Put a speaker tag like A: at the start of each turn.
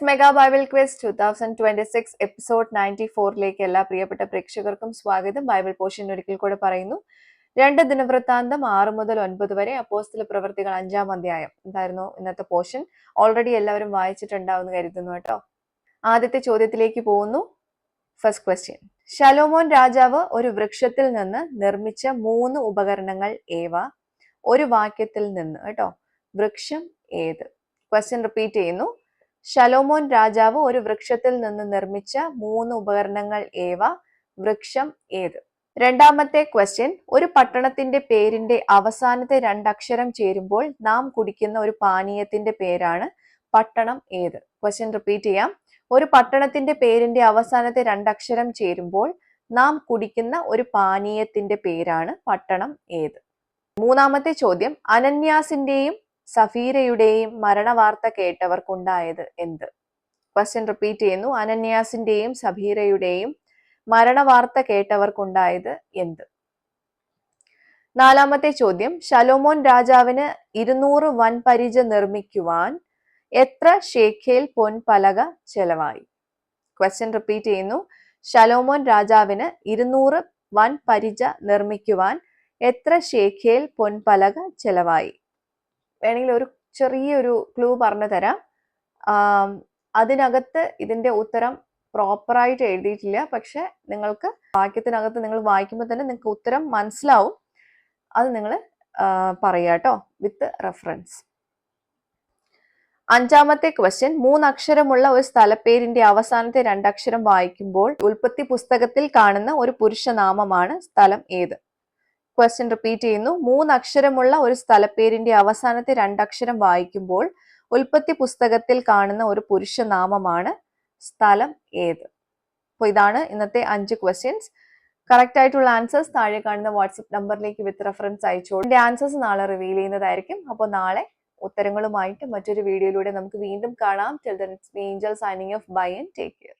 A: Yes mega Bible quiz 2026 episode 94ലേക്ക് എല്ലാ പ്രിയപ്പെട്ട പ്രേക്ഷകർക്കും സ്വാഗതം. ബൈബിൾ പോർഷൻ ഒരിക്കൽ കൂടെ പറയുന്നു. 2 ദിനവൃത്താന്തം 6 മുതൽ 9 വരെ, അപ്പോസ്തല പ്രവൃത്തികൾ 5-ാം അധ്യായം എന്തായിരുന്നു ഇന്നത്തെ പോർഷൻ. ഓൾറെഡി എല്ലാവരും വായിച്ചിട്ടുണ്ടാവുമെന്ന് കരുതുന്നു കേട്ടോ. ആദ്യത്തെ ചോദ്യത്തിലേക്ക് പോകുന്നു. ഫസ്റ്റ് ക്വസ്റ്റ്യൻ, ശലോമോൻ രാജാവ് ഒരു വൃക്ഷത്തിൽ നിന്ന് നിർമ്മിച്ച 3 ഉപകരണങ്ങൾ ഏവ? ഒരു വാക്യത്തിൽ നിന്ന് കേട്ടോ. വൃക്ഷം ഏത്? ക്വസ്റ്റ്യൻ റിപ്പീറ്റ് ചെയ്യുന്നു. ശലോമോൻ രാജാവ് ഒരു വൃക്ഷത്തിൽ നിന്ന് നിർമ്മിച്ച 3 ഉപകരണങ്ങൾ ഏവ? വൃക്ഷം ഏത്? രണ്ടാമത്തെ ക്വസ്റ്റ്യൻ, ഒരു പട്ടണത്തിന്റെ പേരിന്റെ അവസാനത്തെ 2 അക്ഷരം ചേരുമ്പോൾ നാം കുടിക്കുന്ന ഒരു പാനീയത്തിന്റെ പേരാണ്. പട്ടണം ഏത്? ക്വസ്റ്റ്യൻ റിപ്പീറ്റ് ചെയ്യാം. ഒരു പട്ടണത്തിന്റെ പേരിന്റെ അവസാനത്തെ 2 അക്ഷരം ചേരുമ്പോൾ നാം കുടിക്കുന്ന ഒരു പാനീയത്തിന്റെ പേരാണ്. പട്ടണം ഏത്? മൂന്നാമത്തെ ചോദ്യം, അനന്യാസിന്റെയും സഫീരയുടെയും മരണവാർത്ത കേട്ടവർക്കുണ്ടായത് എന്ത്? ക്വസ്റ്റ്യൻ റിപ്പീറ്റ് ചെയ്യുന്നു. അനന്യാസിന്റെയും സഫീരയുടെയും മരണവാർത്ത കേട്ടവർക്കുണ്ടായത് എന്ത്? നാലാമത്തെ ചോദ്യം, ശലോമോൻ രാജാവിന് 200 വൻപരിച നിർമ്മിക്കുവാൻ എത്ര ഷേഖേൽ പൊൻപലക ചെലവായി? ക്വസ്റ്റ്യൻ റിപ്പീറ്റ് ചെയ്യുന്നു. ശലോമോൻ രാജാവിന് 200 വൻപരിച നിർമ്മിക്കുവാൻ എത്ര ഷേഖേൽ പൊൻപലക ചെലവായി? വേണമെങ്കിൽ ഒരു ചെറിയൊരു ക്ലൂ പറഞ്ഞു തരാം. അതിനകത്ത് ഇതിന്റെ ഉത്തരം പ്രോപ്പറായിട്ട് എഴുതിയിട്ടില്ല, പക്ഷെ നിങ്ങൾക്ക് വാക്യത്തിനകത്ത് നിങ്ങൾ വായിക്കുമ്പോൾ തന്നെ നിങ്ങൾക്ക് ഉത്തരം മനസ്സിലാവും. അത് നിങ്ങൾ പറയാട്ടോ വിത്ത് റെഫറൻസ്. അഞ്ചാമത്തെ ക്വസ്റ്റ്യൻ, 3 അക്ഷരമുള്ള ഒരു സ്ഥലപ്പേരിന്റെ അവസാനത്തെ 2 അക്ഷരം വായിക്കുമ്പോൾ ഉൽപ്പത്തി പുസ്തകത്തിൽ കാണുന്ന ഒരു പുരുഷനാമമാണ്. സ്ഥലം ഏത്? ക്വസ്റ്റ്യൻ റിപ്പീറ്റ് ചെയ്യുന്നു. 3 അക്ഷരമുള്ള ഒരു സ്ഥലപ്പേരിന്റെ അവസാനത്തെ 2 അക്ഷരം വായിക്കുമ്പോൾ ഉൽപ്പത്തി പുസ്തകത്തിൽ കാണുന്ന ഒരു പുരുഷനാമമാണ്. സ്ഥലം ഏത്? അപ്പോൾ ഇതാണ് ഇന്നത്തെ 5 ക്വസ്റ്റ്യൻസ്. കറക്റ്റ് ആയിട്ടുള്ള ആൻസേഴ്സ് താഴെ കാണുന്ന വാട്സ്ആപ്പ് നമ്പറിലേക്ക് വിത്ത് റെഫറൻസ് അയച്ചോളൂ. ഇതിന്റെ ആൻസേഴ്സ് നാളെ റിവീൽ ചെയ്യുന്നതായിരിക്കും. അപ്പോൾ നാളെ ഉത്തരങ്ങളുമായിട്ട് മറ്റൊരു വീഡിയോയിലൂടെ നമുക്ക് വീണ്ടും കാണാം. Till then it's me Angel signing off. Bye and take care.